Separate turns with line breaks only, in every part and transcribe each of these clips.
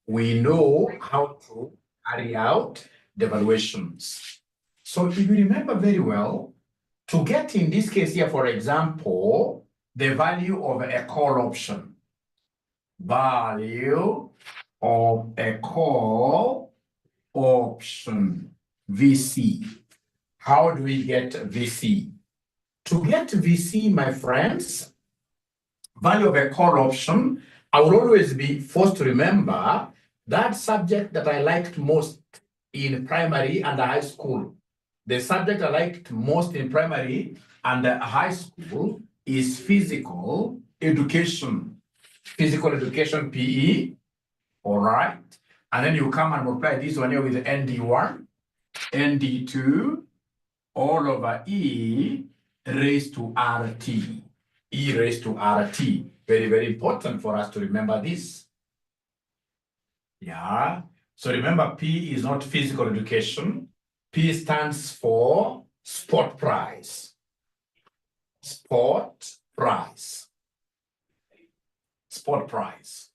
we know how to carry out the evaluations. So if you remember very well, to get in this case here, for example, the value of a call option, value of a call option, VC. How do we get VC? To get VC, my friends, value of a call option, I will always be forced to remember that subject that I liked most in primary and high school. The subject I liked most in primary and high school is physical education. Physical education, PE, all right? And then you come and multiply this one here with ND1, ND2, all over E raised to RT. E raised to RT. Very, very important for us to remember this. Yeah. So remember, P is not physical education. P stands for sport prize. Sport prize. Sport prize.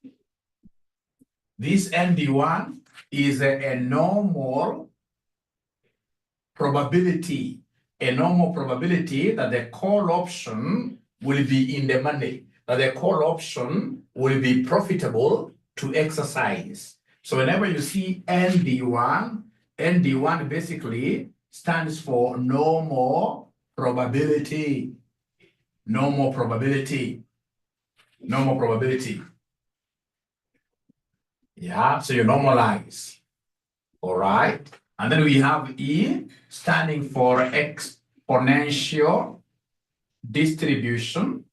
This ND1 is a normal probability. A normal probability that the call option will be in the money, that the call option will be profitable to exercise. So whenever you see ND1, ND1 basically stands for normal probability. Normal probability. Normal probability. Yeah, so you normalize. All right. And then we have E standing for exponential distribution.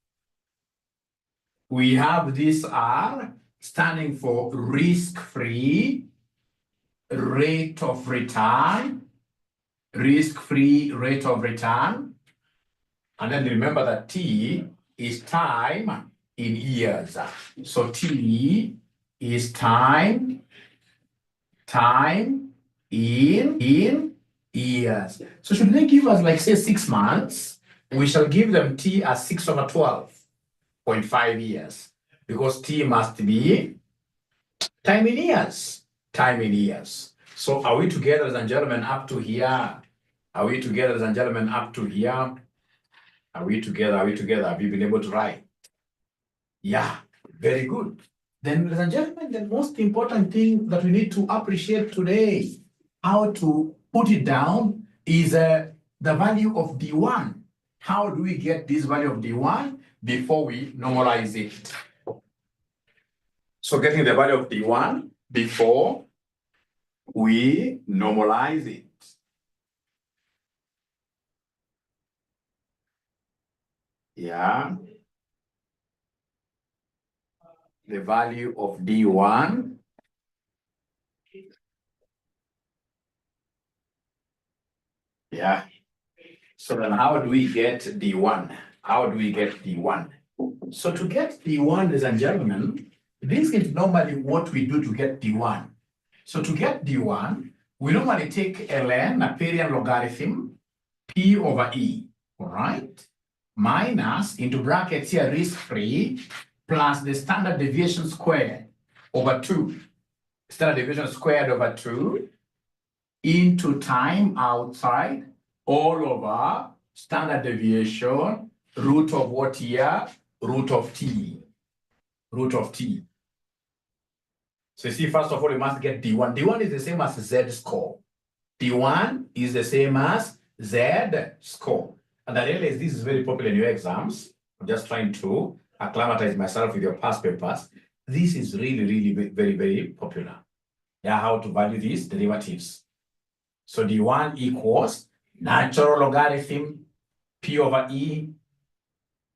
We have this R standing for risk-free rate of return. Risk-free rate of return. And then remember that T is time in years. So T is time in years. So should they give us, like, say, 6 months, we shall give them T as 6 over 12.5 years, because T must be time in years. Time in years. So are we together, ladies and gentlemen, up to here? Are we together, ladies and gentlemen, up to here? Are we together? Are we together? Have you been able to write? Yeah, very good. Then, ladies and gentlemen, the most important thing that we need to appreciate today, how to put it down, is the value of D1. How do we get this value of D1 before we normalize it? So getting the value of D1 before we normalize it. Yeah. The value of D1 yeah. So then how do we get D1? How do we get D1? So to get D1, ladies and gentlemen, this is normally what we do to get D1. So to get D1, we normally take ln, Aperian logarithm, P over E, all right? Minus, into brackets here, risk-free, plus the standard deviation squared over 2. Standard deviation squared over 2 into time outside, all over standard deviation, root of what here? Root of T. Root of T. So you see, first of all, you must get D1. D1 is the same as Z score. D1 is the same as Z score. And I realize this is very popular in your exams. I'm just trying to acclimatize myself with your past papers. This is really, really very, very popular. Yeah, how to value these derivatives. So D1 equals natural logarithm P over E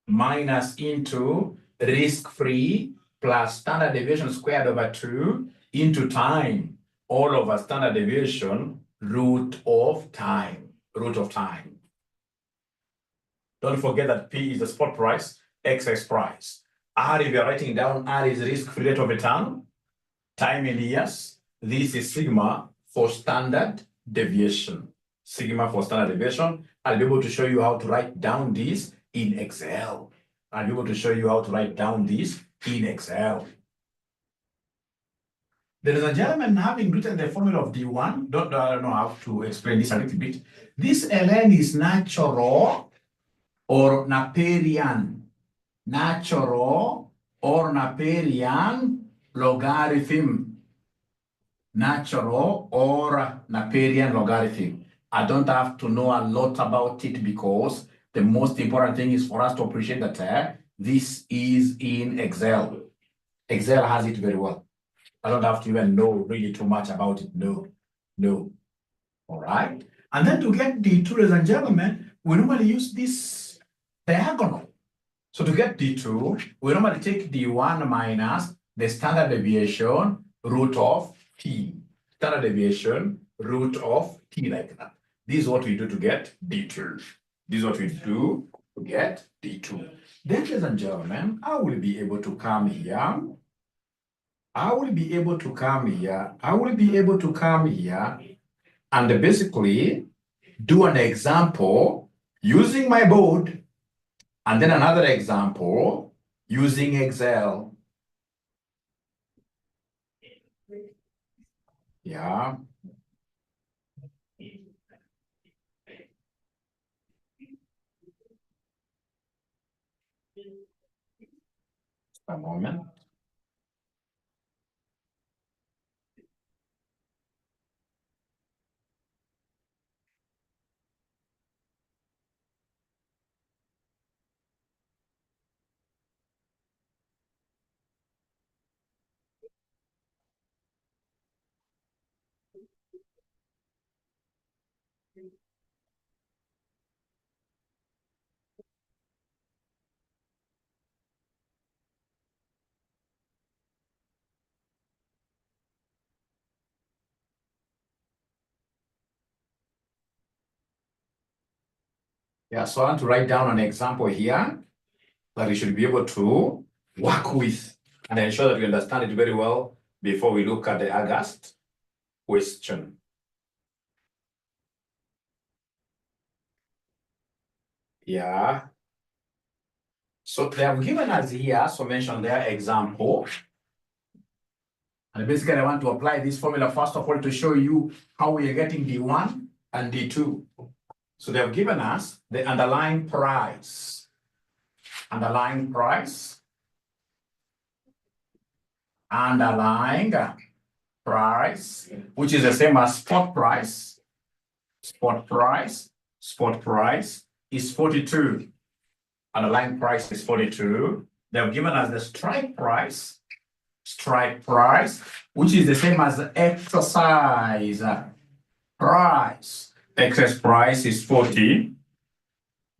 minus into risk-free plus standard deviation squared over 2 into time, all over standard deviation root of time. Root of time. Don't forget that P is the spot price, X is price. R, if you're writing down, R is risk-free rate of return, time in years. This is sigma for standard deviation. Sigma for standard deviation. I'll be able to show you how to write down this in Excel. I'll be able to show you how to write down this in Excel. Ladies and gentlemen, having written the formula of D1, I don't know how to explain this a little bit. This ln is natural or Napierian. Natural or Napierian logarithm. Natural or Napierian logarithm. I don't have to know a lot about it because the most important thing is for us to appreciate that this is in Excel. Excel has it very well. I don't have to even know really too much about it. No. All right. And then to get D2, ladies and gentlemen, we normally use this diagonal. So to get D2, we normally take D1 minus the standard deviation root of T. Standard deviation root of T like that. This is what we do to get D2. This is what we do to get D2. Then, ladies and gentlemen, I will be able to come here. I will be able to come here and basically do an example using my board and then another example using Excel. Yeah. A moment. Yeah, so I want to write down an example here that you should be able to work with and ensure that you understand it very well before we look at the August question. Yeah. So they have given us here, so mention their example. And basically I want to apply this formula first of all to show you how we are getting D1 and D2. So they have given us the underlying price. Underlying price, which is the same as spot price. Spot price is 42. Underlying price is 42. They have given us the strike price, which is the same as the exercise price. Excess price is 40.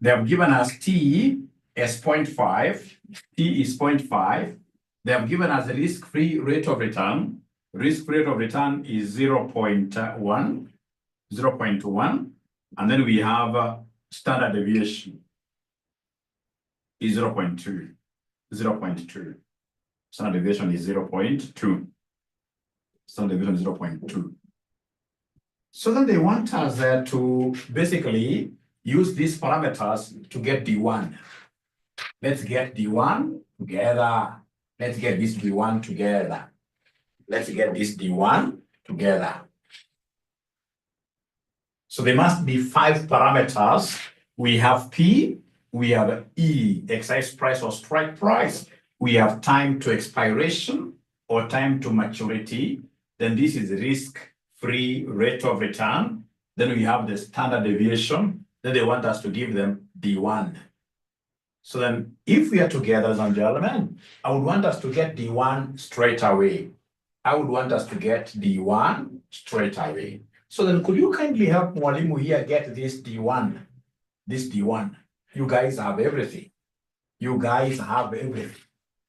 They have given us T as 0.5. T is 0.5. They have given us the risk-free rate of return. Risk-free rate of return is 0.1. And then we have standard deviation is 0.2. Standard deviation is 0.2. Standard deviation is 0.2. So then they want us to basically use these parameters to get D1. Let's get D1 together. Let's get this D1 together. Let's get this D1 together. So there must be 5 parameters. We have P, we have E, exercise price or strike price. We have time to expiration or time to maturity. Then this is risk-free rate of return. Then we have the standard deviation. Then they want us to give them D1. So then if we are together, ladies and gentlemen, I would want us to get D1 straight away. So then could you kindly help Mwalimu here get this D1? You guys have everything.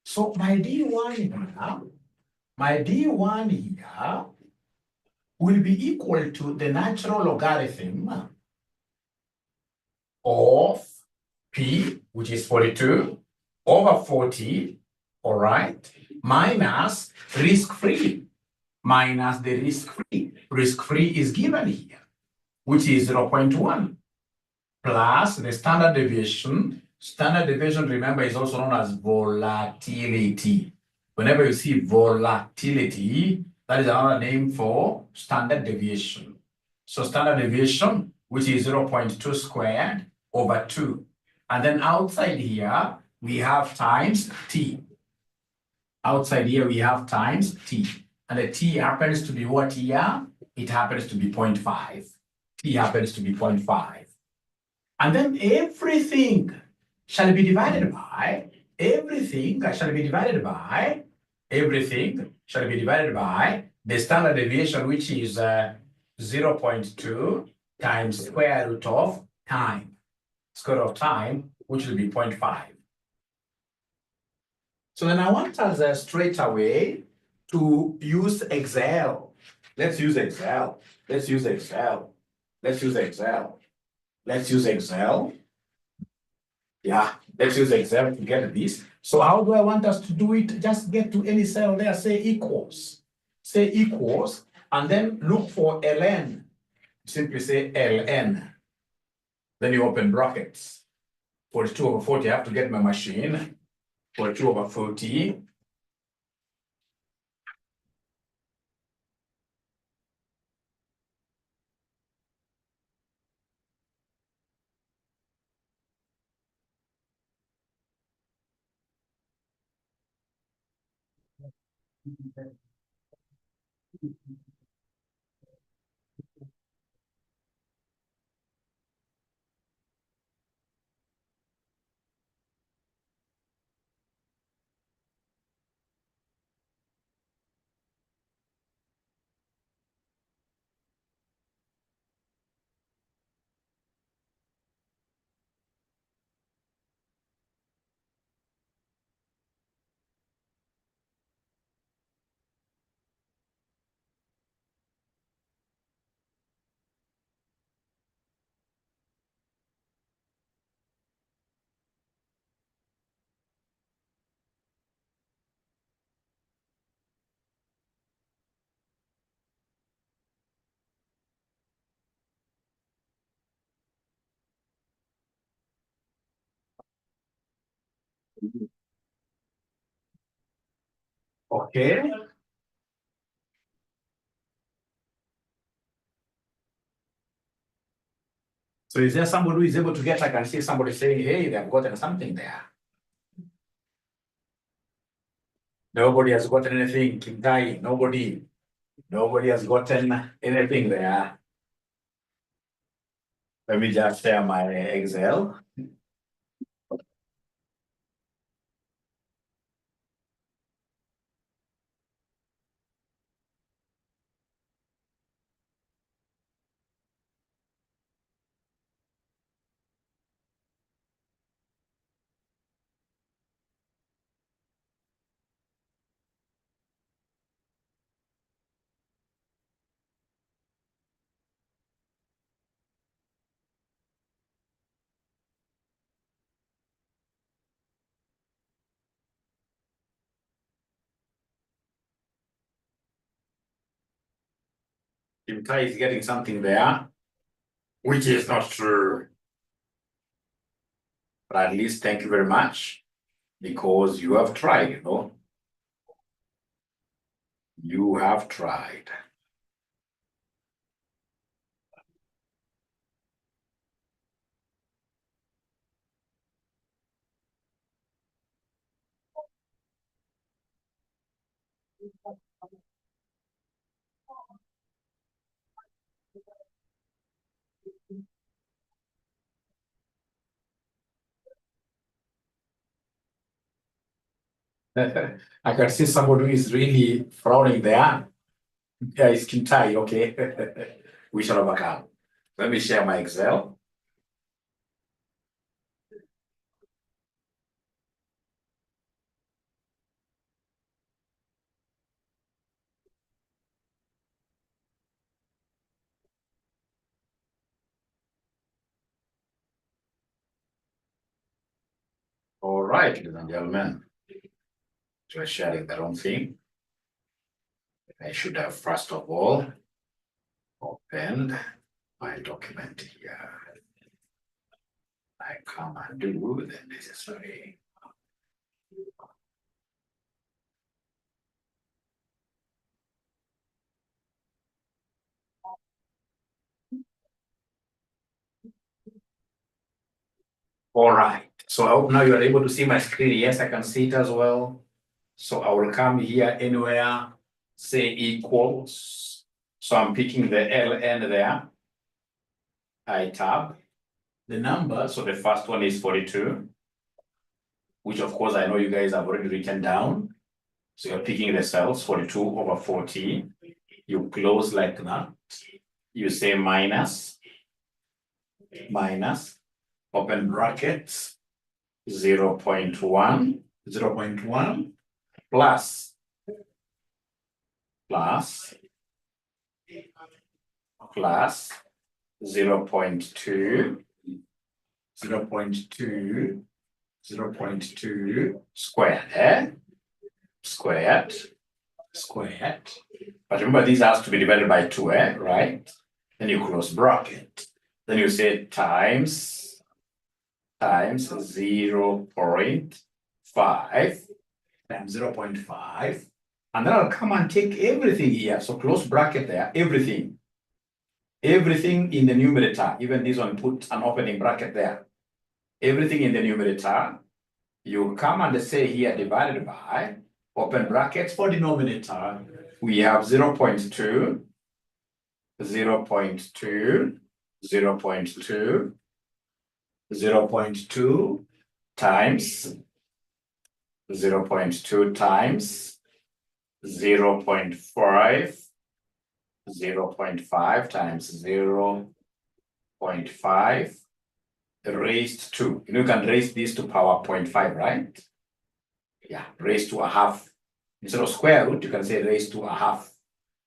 So my D1 here will be equal to the natural logarithm of P, which is 42, over 40, all right, minus risk-free, minus the risk-free. Risk-free is given here, which is 0.1, plus the standard deviation. Standard deviation, remember, is also known as volatility. Whenever you see volatility, That is another name for standard deviation. So standard deviation, which is 0.2 squared over 2. And then outside here, we have times t. Outside here, we have times t. And the t happens to be what here? It happens to be 0.5. T happens to be 0.5. And then everything shall be divided by, the standard deviation, which is 0.2 times square root of time. Square root of time, which will be 0.5. So then I want us straight away to use Excel. Let's use Excel. Let's use Excel. Let's use Excel. Let's use Excel. Yeah, let's use Excel to get this. So how do I want us to do it? Just get to any cell there, say equals. Say equals, and then look for ln. Simply say ln. Then you open brackets. 42 over 40, I have to get my machine. 42 over 40. Okay. So is there somebody who is able to get, I can see somebody saying, hey, they've gotten something there. Nobody has gotten anything, Kimtai, nobody. Nobody has gotten anything there. Let me just share my Excel. Kimtai is getting something there, which is not true. But at least thank you very much, because you have tried, you know. You have tried. I can see somebody who is really frowning there. Yeah, it's Kimtai, okay. We shall overcome. Let me share my Excel. All right, ladies and gentlemen. We're sharing the wrong thing. I should have first of all opened my document here. I come and do the necessary. All right. So I hope now you are able to see my screen. Yes, I can see it as well. So I will come here anywhere, say equals. So I'm picking the ln there. I tab the number. So the first one is 42, which of course I know you guys have already written down. So you're picking the cells 42 over 40. You close like that. You say minus, open brackets, 0.1, 0.1 plus 0.2, 0.2 squared, squared. But remember, this has to be divided by 2, right? Then you close bracket. Then you say times 0.5 times 0.5. And then I'll come and take everything here. So close bracket there, everything in the numerator, even this one, put an opening bracket there. Everything in the numerator, you come and say here divided by, open brackets for denominator, we have 0.2, 0.2, 0.2, 0.2 times 0.2 times 0.5, 0.5 times 0.5 raised to, you can raise this to power 0.5, right? Yeah, raised to a half. Instead of square root, you can say raised to a half,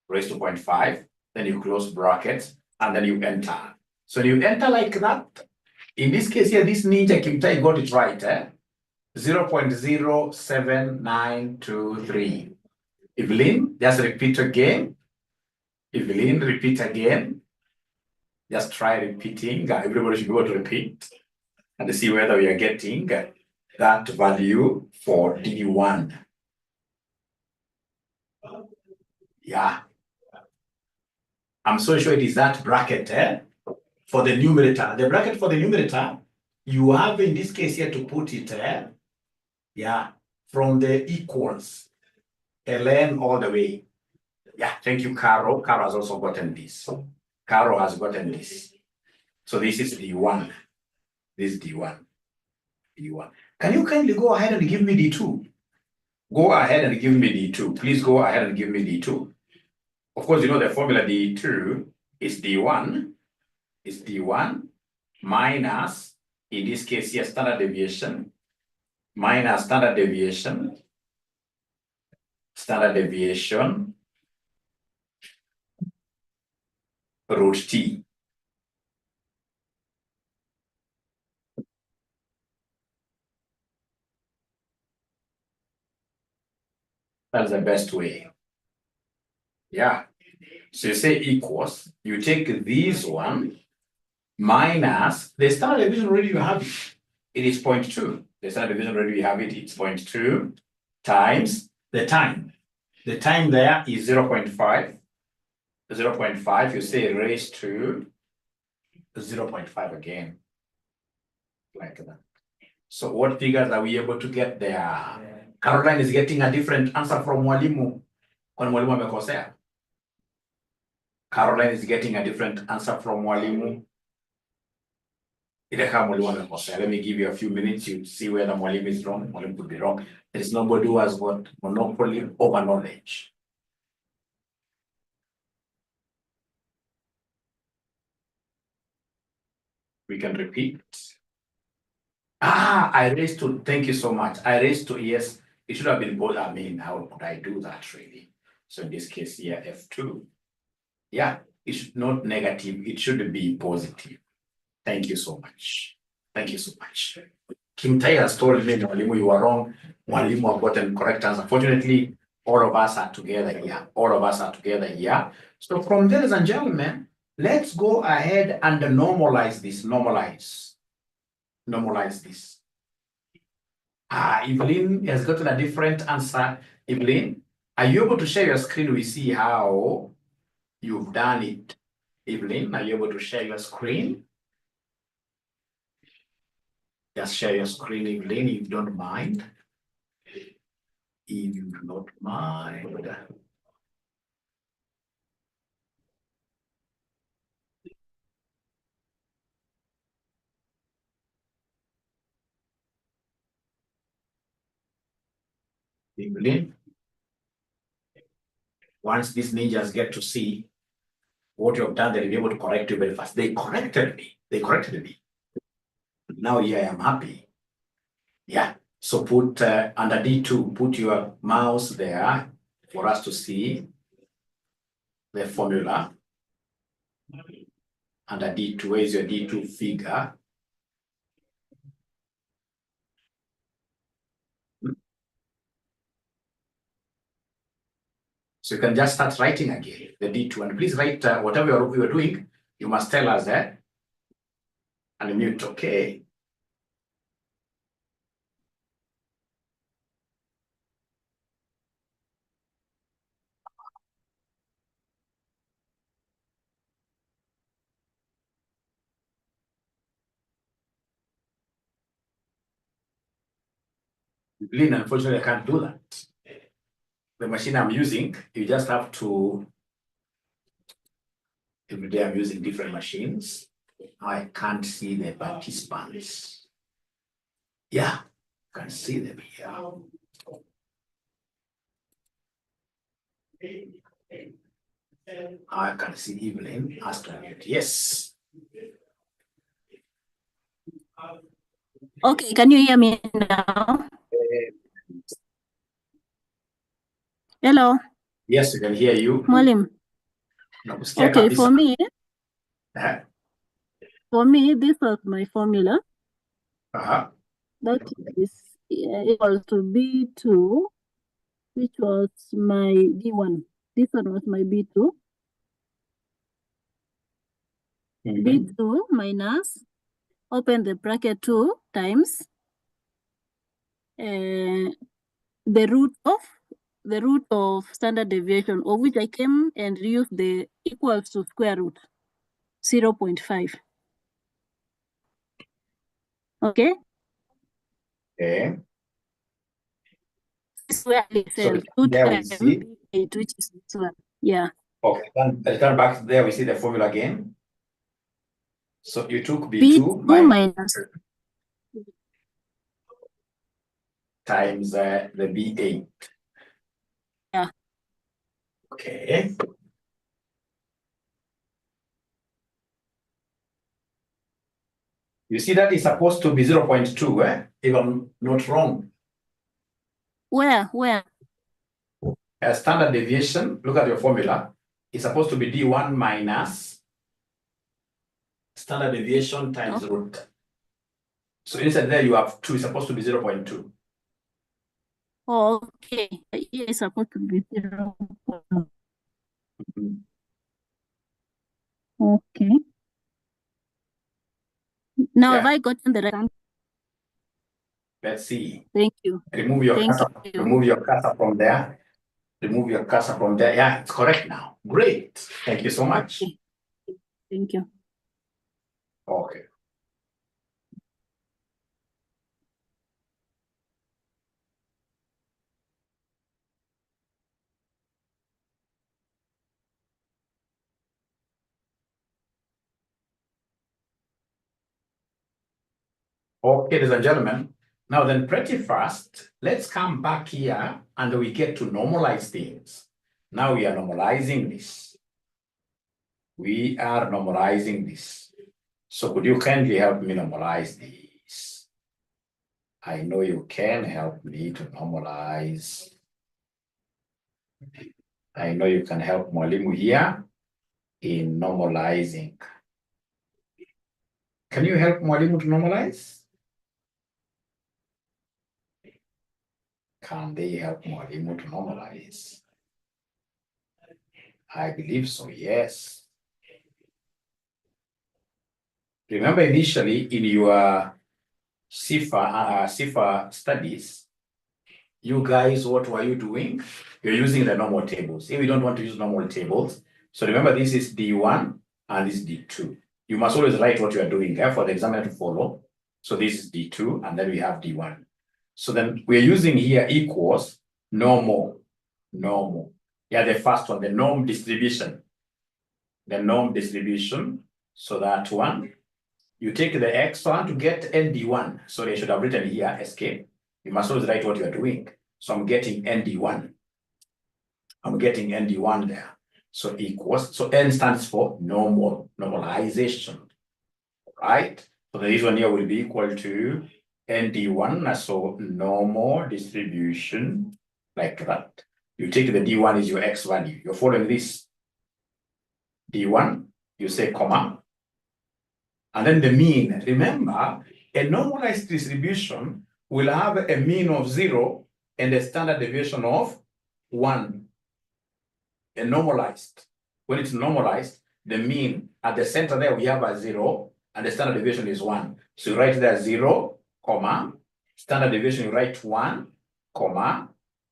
raised to 0.5, then you close brackets, and then you enter. So you enter like that. In this case here, this Ninja 𝗔𝘂𝗴𝗂𝗀 got it right, 0.07923. Evelyn, just repeat again. Evelyn, repeat again. Just try repeating. Everybody should be able to repeat and see whether we are getting that value for D1. Yeah. I'm so sure it is that bracket for the numerator. The bracket for the numerator, you have in this case here to put it, yeah, from the equals, ln all the way. Yeah, thank you, Caro. Caro has also gotten this. Caro has gotten this. So this is D1. This is D1. D1. Can you kindly go ahead and give me D2? Go ahead and give me D2. Please go ahead and give me D2. Of course, you know the formula D2 is D1 minus, in this case here, standard deviation, minus standard deviation, root T. That's the best way. Yeah. So you say equals, you take this one minus the standard deviation already you have it. It is 0.2. The standard deviation already you have it, it's 0.2 times the time. The time there is 0.5. 0.5, you say raised to 0.5 again. Like that. So what figures are we able to get there? Caroline is getting a different answer from Mwalimu. When Mwalimu amekosea. Caroline is getting a different answer from Mwalimu. Let me give you a few minutes. You see whether Mwalimu is wrong. Mwalimu could be wrong. There is nobody who has got monopoly over knowledge. We can repeat. I raised to, thank you so much. I raised to, yes, it should have been both. I mean, how could I do that really? So in this case here, F2. Yeah, it should not negative, it should be positive. Thank you so much. Thank you so much. 𝗔𝘂𝗴𝗂𝗀 has told me, Mwalimu, you are wrong. Mwalimu have gotten correct answer. Fortunately, all of us are together here. All of us are together here. So from there, ladies and gentlemen, let's go ahead and normalize this. Normalize this. Evelyn has gotten a different answer. Evelyn, are you able to share your screen? We see how you've done it. Evelyn, are you able to share your screen? Just share your screen, Evelyn, if you don't mind. If you do not mind. Evelyn. Once these ninjas get to see what you have done, they'll be able to correct you very fast. They corrected me. They corrected me. Now here I am happy. Yeah. So put under D2, put your mouse there for us to see the formula. Under D2, where is your D2 figure? So you can just start writing again, the D2. And please write whatever you're doing, you must tell us that. And mute, okay. Lynn, unfortunately, I can't do that. The machine I'm using, you just have to, every day I'm using different machines. Now I can't see the participants. Yeah, you can see them here. I can see Evelyn asking it. Yes.
Okay, can you hear me now? Hello.
Yes, we can hear you.
Mwalimu. Okay, for me, this was my formula. That is equal to B2, which was my D1. This one was my B2. B2 minus, open the bracket 2 times the root of standard deviation, of which I came and used the equals to square root 0.5. Okay.
Okay.
This is where I said 2 times 8, which is this one. Yeah.
Okay. Then turn back there. We see the formula again. So you took B2
minus
times the B8.
Yeah.
Okay. You see that is supposed to be 0.2, if I'm not wrong.
Where?
A standard deviation, look at your formula, is supposed to be D1 minus standard deviation times root. So inside there you have 2, it's supposed to be 0.2.
Oh, okay. Yeah, it's supposed to be 0.2. Okay. Now have I gotten the right answer?
Let's see.
Thank you.
Remove your cursor from there. Remove your cursor from there. Yeah, it's correct now. Great. Thank you so much.
Okay. Thank you.
Okay. Okay, ladies and gentlemen. Now then, pretty fast, let's come back here and we get to normalize things. Now we are normalizing this. We are normalizing this. So could you kindly help me normalize this? I know you can help me to normalize. I know you can help Mwalimu here in normalizing. Can you help Mwalimu to normalize? Can they help Mwalimu to normalize? I believe so, yes. Remember initially in your CIFA studies, you guys, what were you doing? You're using the normal tables. If we don't want to use normal tables, so remember this is D1 and this is D2. You must always write what you are doing for the examiner to follow. So this is D2, and then we have D1. So then we're using here equals normal. Yeah, the first one, the norm distribution. The norm distribution. So that one, you take the x1 to get ND1. So they should have written here escape. You must always write what you are doing. So I'm getting ND1. I'm getting ND1 there. So equals, so N stands for normal, normalization, right? So this one here will be equal to ND1, so normal distribution, like that. You take the D1 is your X value. You're following this D1, you say comma, and then the mean. Remember, a normalized distribution will have a mean of 0 and a standard deviation of 1. A normalized, when it's normalized, the mean at the center there we have a 0 and the standard deviation is 1. So you write there 0, comma, standard deviation you write 1, comma.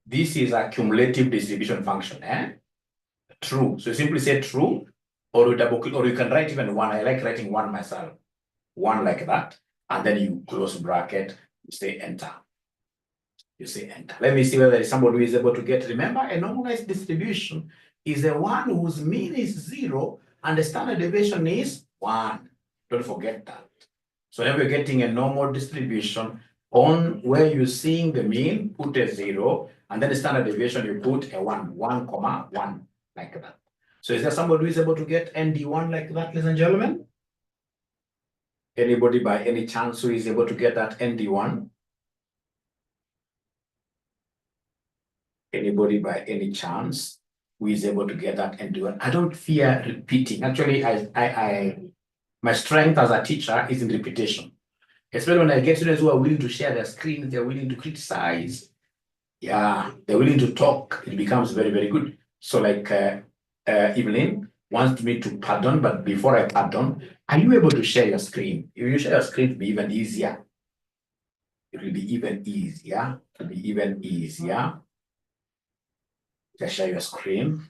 This is a cumulative distribution function, True. So you simply say true, or you double click, or you can write even 1. I like writing 1 myself. 1 like that, and then you close bracket, you say enter. You say enter. Let me see whether there is somebody who is able to get. Remember, a normalized distribution is the one whose mean is 0 and the standard deviation is 1. Don't forget that. So now we're getting a normal distribution on where you're seeing the mean, put a 0, and then the standard deviation, you put a 1, 1, comma, 1, like that. So is there somebody who is able to get ND1 like that, ladies and gentlemen? Anybody by any chance who is able to get that ND1? Anybody by any chance who is able to get that ND1? I don't fear repeating. Actually, my strength as a teacher is in repetition. Especially when I get students who are willing to share their screens, they're willing to criticize. Yeah, they're willing to talk. It becomes very, very good. So like Evelyn wants me to pardon, but before I pardon, are you able to share your screen? If you share your screen, it'll be even easier. It will be even easier. It will be even easier. Just share your screen.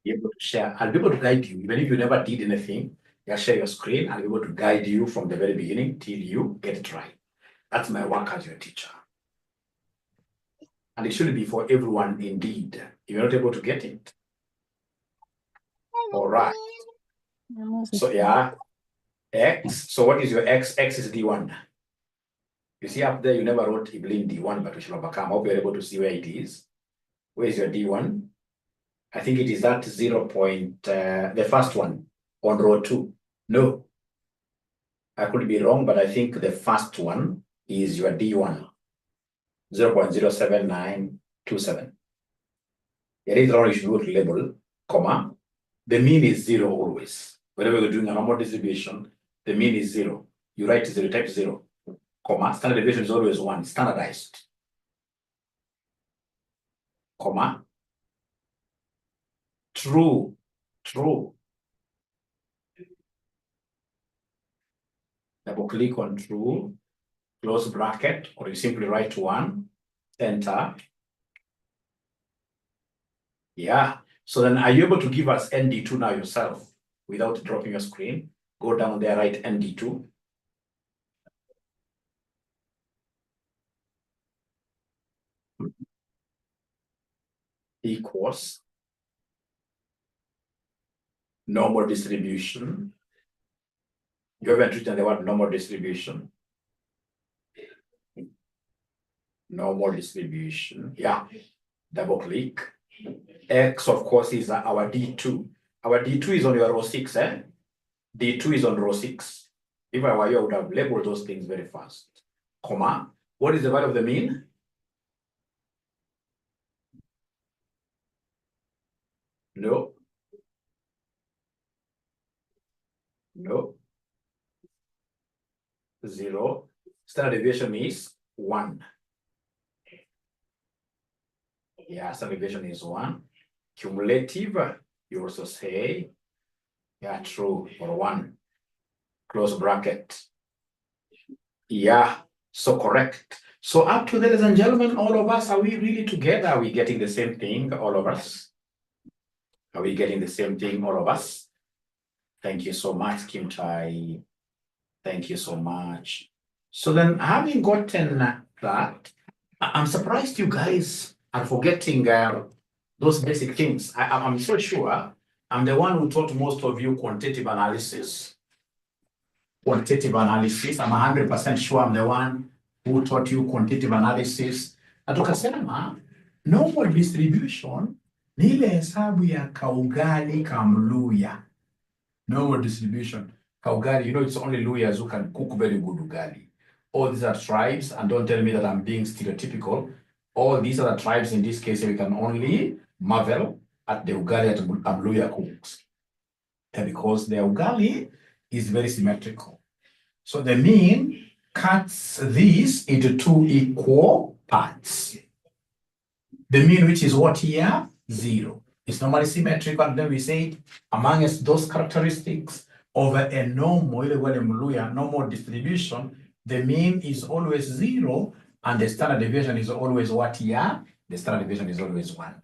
Be able to share. I'll be able to guide you, even if you never did anything. Just share your screen. I'll be able to guide you from the very beginning till you get it right. That's my work as your teacher. And it should be for everyone indeed. If you're not able to get it. All right. So yeah, X. So what is your X? X is D1. You see up there, you never wrote Evelyn D1, but we shall overcome. I hope you're able to see where it is. Where is your D1? I think it is that 0. The first one on row 2. No, I could be wrong, but I think the first one is your D1. 0.07927. It is wrong, you should go to label, comma. The mean is 0 always. Whenever you're doing a normal distribution, the mean is 0. You write 0, type 0, comma. Standard deviation is always 1, standardized. Comma. True. Double click on true, close bracket, or you simply write 1, enter. Yeah. So then are you able to give us ND2 now yourself without dropping your screen? Go down there, write ND2. Equals normal distribution. You haven't written the word normal distribution. Normal distribution. Yeah. Double click. X, of course, is our D2. Our D2 is on your row 6, D2 is on row 6. If I were you, I would have labeled those things very fast. Comma. What is the value of the mean? No. 0. Standard deviation is 1. Yeah, standard deviation is 1. Cumulative, you also say, yeah, true, or 1. Close bracket. Yeah, so correct. So up to there, ladies and gentlemen, all of us, are we really together? Are we getting the same thing, all of us? Are we getting the same thing, all of us? Thank you so much, Kim Tai. Thank you so much. So then, having gotten that, I'm surprised you guys are forgetting those basic things. I'm so sure I'm the one who taught most of you quantitative analysis. Quantitative analysis. I'm 100% sure I'm the one who taught you quantitative analysis. Na tukasema normal distribution ni ile hesabu ya kaugali kamluya. Normal distribution. Kaugali, you know, it's only Luyas who can cook very good ugali. All these are tribes, and don't tell me that I'm being stereotypical. All these are the tribes. In this case, we can only marvel at the ugali that Luya cooks. And because the ugali is very symmetrical. So the mean cuts this into two equal parts. The mean, which is what here? 0. It's normally symmetrical, and then we say amongst those characteristics of a normal distribution, the mean is always 0, and the standard deviation is always what here? The standard deviation is always 1.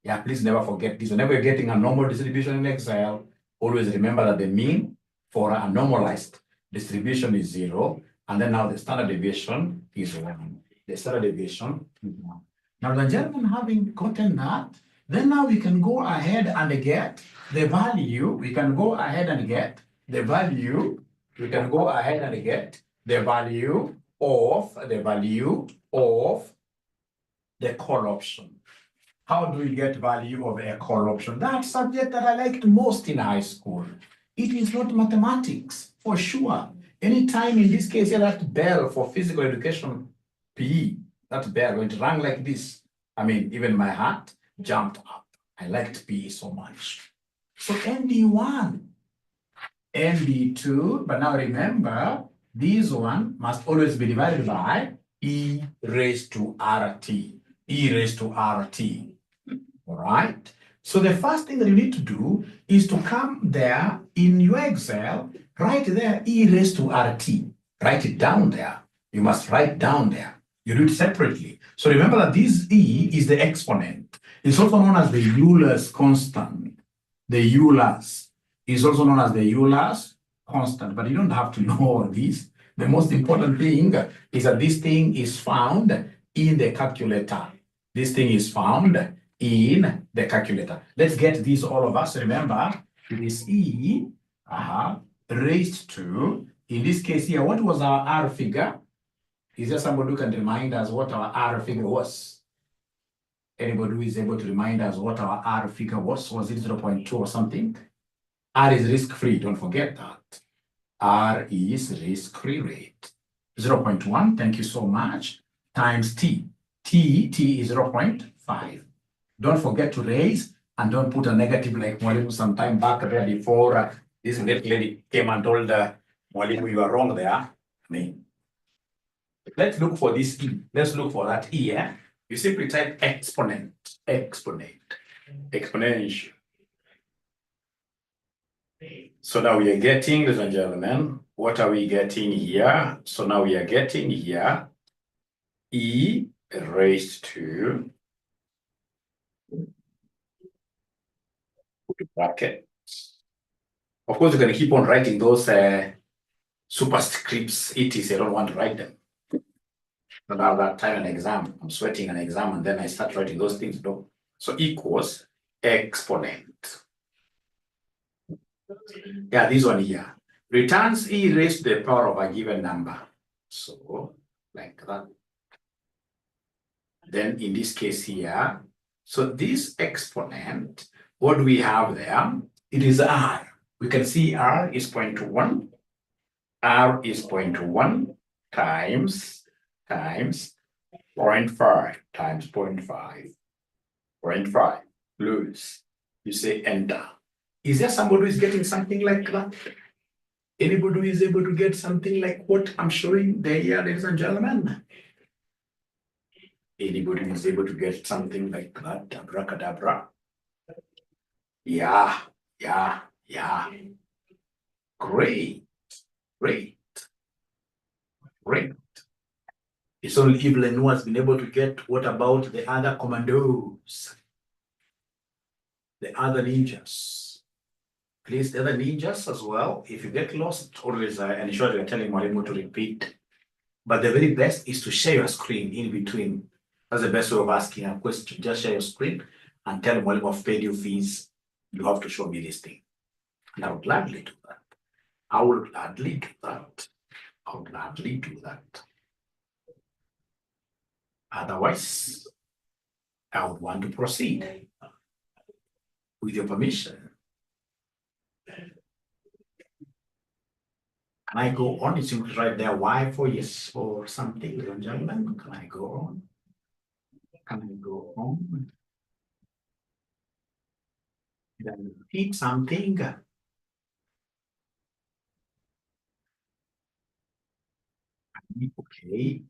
Yeah, please never forget this. Whenever you're getting a normal distribution in Excel, always remember that the mean for a normalized distribution is 0, and then now the standard deviation is 1. The standard deviation is 1. Now, the gentleman having gotten that, then now we can go ahead and get the value. We can go ahead and get the value. We can go ahead and get the value of the call option. How do we get value of a call option? That subject that I liked most in high school. It is not mathematics, for sure. Anytime in this case, that bell for physical education, PE, that bell, when it rang like this, I mean, even my heart jumped up. I liked PE so much. So ND1, ND2, but now remember, this one must always be divided by E raised to RT. E raised to RT. All right? So the first thing that you need to do is to come there in your Excel, write there E raised to RT. Write it down there. You must write down there. You do it separately. So remember that this E is the exponent. It's also known as the Euler's constant. The Euler's is also known as the Euler's constant, but you don't have to know all this. The most important thing is that this thing is found in the calculator. This thing is found in the calculator. Let's get these, all of us. Remember, it is E raised to, in this case here, what was our R figure? Is there somebody who can remind us what our R figure was? Anybody who is able to remind us what our R figure was? Was it 0.2 or something? R is risk-free, don't forget that. R is risk-free rate. 0.1, thank you so much, times T. T is 0.5. Don't forget to raise, and don't put a negative like Mwalimu some time back there before this lady came and told Mwalimu you are wrong there. I mean, let's look for this E. Let's look for that E. You simply type exponent, exponential. So now we are getting, ladies and gentlemen, what are we getting here? So now we are getting here E raised to brackets. Of course, you're going to keep on writing those superscripts, etc. I don't want to write them. About that time an exam, I'm sweating an exam, and then I start writing those things. No. So equals exponent. Yeah, this one here returns E raised to the power of a given number. So like that. Then in this case here, so this exponent, what do we have there? It is R. We can see R is 0.1. R is 0.1 times 0.5 times 0.5. 0.5. Lose. You say enter. Is there somebody who is getting something like that? Anybody who is able to get something like what I'm showing there, ladies and gentlemen? Anybody who is able to get something like that? Abracadabra. Yeah. Great. It's only Evelyn who has been able to get what about the other commandos? The other ninjas. Please, the other ninjas as well. If you get lost, always ensure you're telling Mwalimu to repeat. But the very best is to share your screen in between. That's the best way of asking a question. Just share your screen and tell Mwalimu I've paid you fees. You have to show me this thing. And I would gladly do that. I will gladly do that. I would gladly do that. Otherwise, I would want to proceed with your permission. Can I go on? It's right there. Why for yes or something, ladies and gentlemen? Can I go on? Can I go on? Then repeat something. Okay.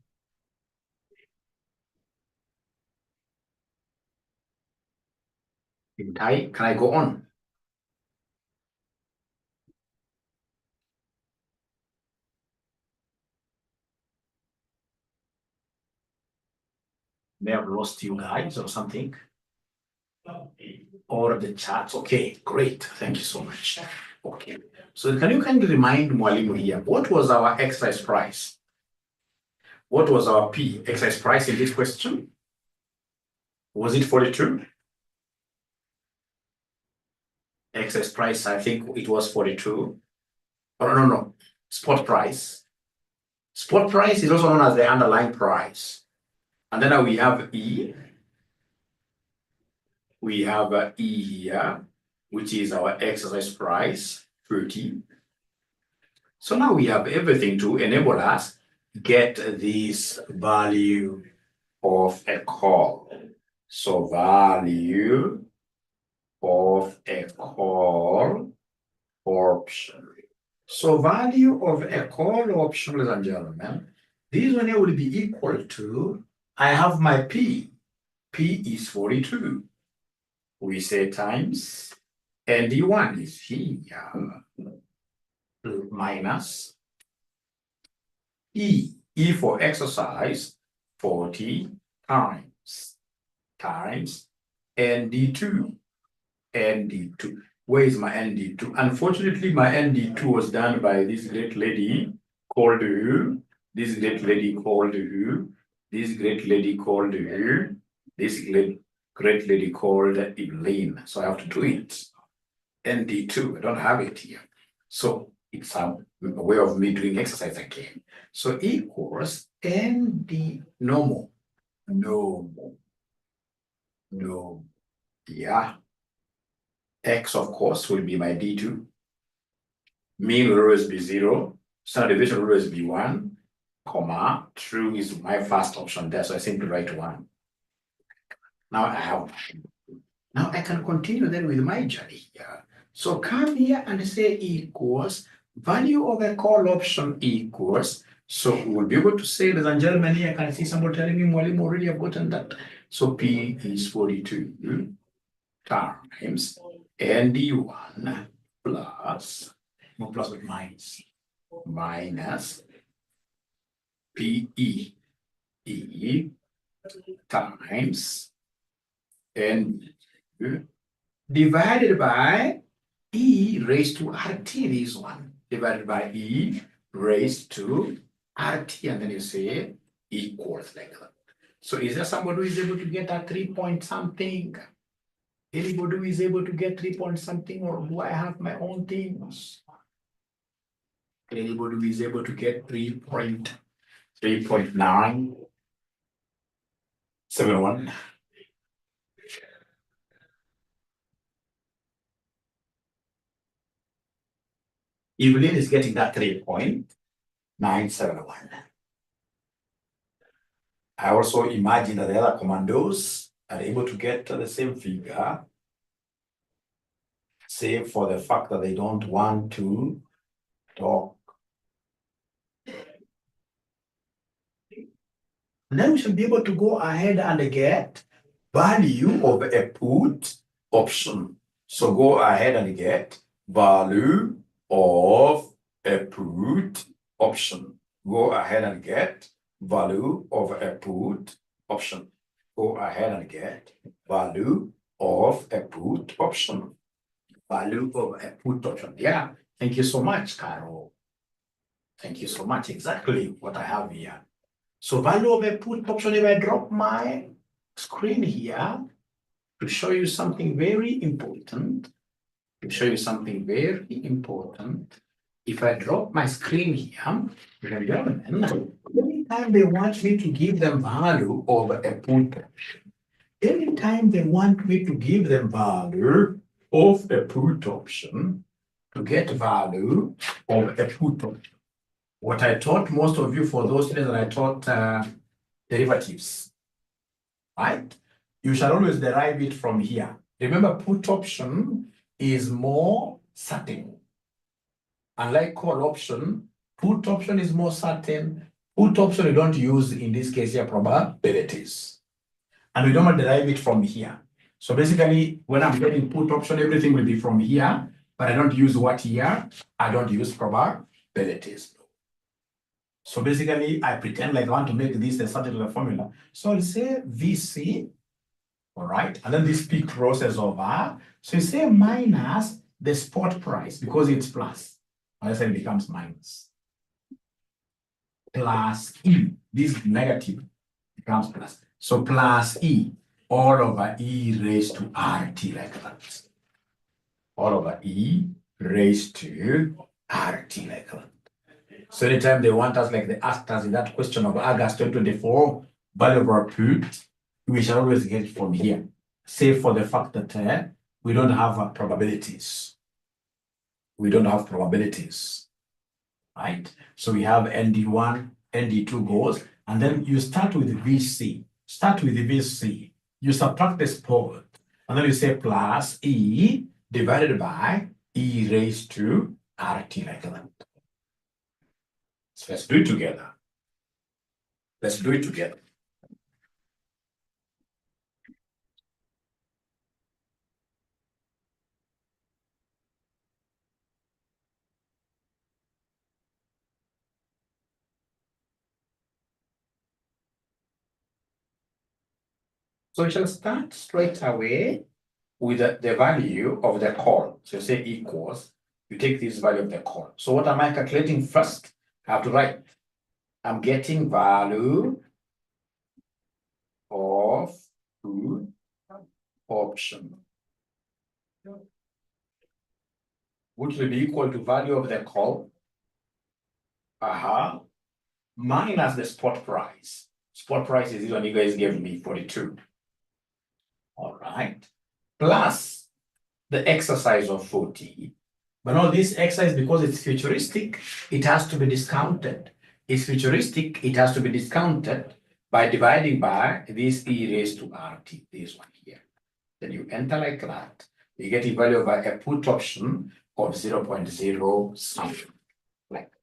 In Thai, can I go on? May have lost you guys or something. Or the charts. Okay, great. Thank you so much. Okay. So can you kindly remind Mwalimu here, what was our exercise price? What was our P exercise price in this question? Was it 42? Exercise price, I think it was 42. Oh, no. Spot price. Spot price is also known as the underlying price. And then we have E. We have E here, which is our exercise price, 30. So now we have everything to enable us get this value of a call. So value of a call option. So value of a call option, ladies and gentlemen, this one here will be equal to, I have my P. P is 42. We say times, and D1 is here, minus E. E for exercise, 40 times, ND2. ND2. Where is my ND2? Unfortunately, my ND2 was done by this great lady called who? This great lady called who? This great lady called who? This great lady called Evelyn. So I have to do it. ND2, I don't have it here. So it's a way of me doing exercise again. So equals ND normal. Yeah. X, of course, will be my D2. Mean will always be 0. Standard deviation will always be 1, comma, true is my first option there. So I simply write 1. Now I have, now I can continue then with my journey here. So come here and say equals, value of a call option equals, so we'll be able to say, ladies and gentlemen, here I can see somebody telling me, Mwalimu, already have gotten that. So P is 42 times ND1 plus, no plus but minus PE times N divided by E raised to RT, this one, divided by E raised to RT, and then you say equals like that. So is there somebody who is able to get a 3 point something? Anybody who is able to get 3 point something, or do I have my own things? Anybody who is able to get 3.971? Evelyn is getting that 3.971. I also imagine that the other commandos are able to get the same figure, save for the fact that they don't want to talk. And then we should be able to go ahead and get value of a put option. So go ahead and get value of a put option. Go ahead and get value of a put option. Go ahead and get value of a put option. Value of a put option. Yeah, thank you so much, Carol. Thank you so much. Exactly what I have here. So value of a put option, if I drop my screen here to show you something very important, If I drop my screen here, anytime they want me to give them value of a put option, anytime they want me to give them value of a put option, to get value of a put option. What I taught most of you, for those students that I taught derivatives, right? You shall always derive it from here. Remember, put option is more certain. Unlike call option, put option is more certain. Put option, you don't use, in this case here, probabilities. And we don't derive it from here. So basically, when I'm getting put option, everything will be from here, but I don't use what here? I don't use probabilities. So basically, I pretend like I want to make this a certain formula. So I'll say VC, all right, and then this P crosses over. So you say minus the spot price because it's plus. Unless it becomes minus. Plus E, this negative becomes plus. So plus E, all over E raised to RT like that. All over E raised to RT like that. So anytime they want us, like they asked us in that question of August 2024, value of our put, we shall always get it from here. Save for the fact that we don't have probabilities. We don't have probabilities, right? So we have ND1, ND2 goes, and then you start with VC. Start with VC. You subtract the spot, and then you say plus E divided by E raised to RT like that. So let's do it together. Let's do it together. So we shall start straight away with the value of the call. So you say equals, you take this value of the call. So what am I calculating first? I have to write, I'm getting value of put option, which will be equal to value of the call, minus the spot price. Spot price is this one you guys gave me, 42. All right. Plus the exercise of 40. But now this exercise, because it's futuristic, it has to be discounted. It's futuristic, it has to be discounted by dividing by this E raised to RT, this one here. Then you enter like that. You get a value of a put option of 0.0 something. Like that.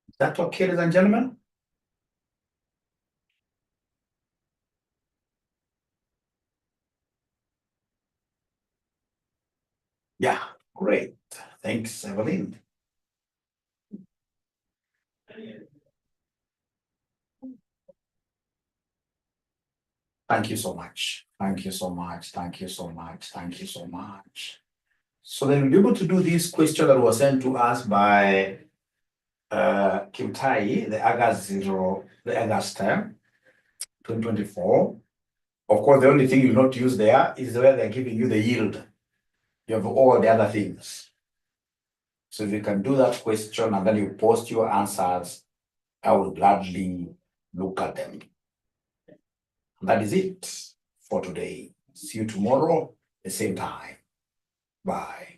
Is that okay, ladies and gentlemen? Yeah, great. Thanks, Evelyn. Thank you so much. Thank you so much. Thank you so much. Thank you so much. So then we'll be able to do this question that was sent to us by Kimtai, the August 2024. Of course, the only thing you not use there is where they're giving you the yield. You have all the other things. So if you can do that question and then you post your answers, I will gladly look at them. And that is it for today. See you tomorrow, the same time. Bye.